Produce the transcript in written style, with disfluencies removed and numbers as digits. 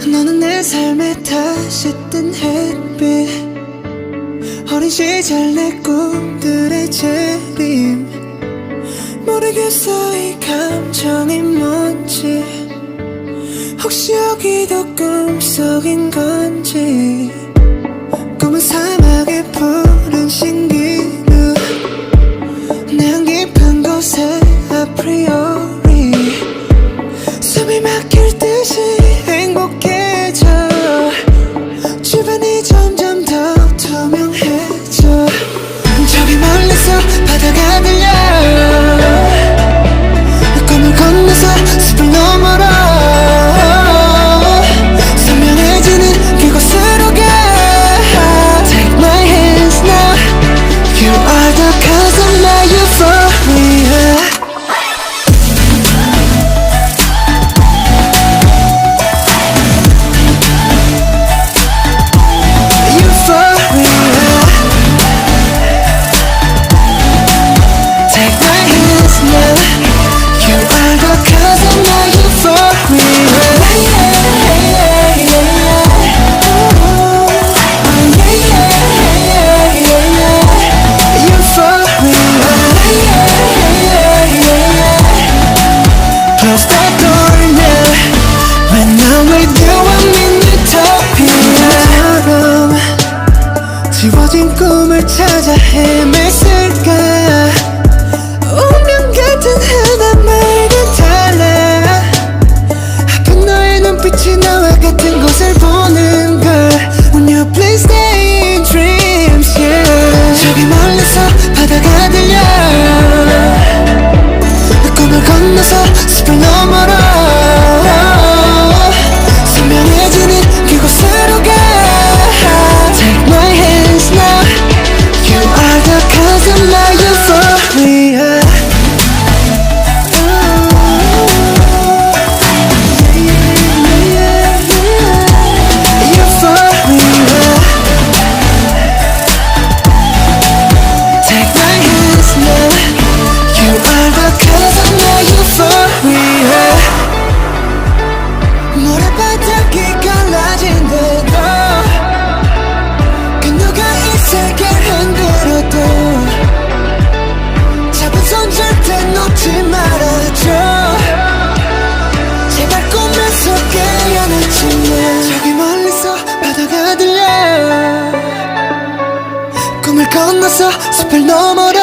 너는 내 삶에 다시 뜬 햇빛, 어린 시절 내 꿈들의 재림. 모르겠어 이 감정이 뭔지, 혹시 여기도 꿈속인 건지. 꿈은 사막의 푸른 신기루, 내안 깊은 곳에 아프리오리 숨이 막힐 듯이 행복해져. 주변이 점점 더 투명해져. 저기 멀리서 바다가 들려, 꿈을 건너서 숲을 너머로 선명해지는 그곳으로 가. Take my hands now, you are the cause of my euphoria. Close the door now. When I'm with you, I'm in utopia. 지워진 꿈을 찾아 헤맸을까. 운명 같은 하나말과 달라. 아픈 너의 눈빛이 나와 같은 곳을 보는 걸. When you please stay in dreams, yeah. 저기 멀리서 바다가 들려, 꿈을 건너서 숲을 너머로 선명해지는 그곳으로 가. Take my hands now, you are the cause of my euphoria. Euphoria. Take my hands now, you are the cause of my euphoria. 모래바닥이 갈라진대도 그 누가 이 세계를 흔들어도 잡은 손 절대 놓지 말아줘. 제발 꿈에서 깨어나지 마. 저기 멀리서 바다가 들려, 꿈을 건너서 숲을 너머로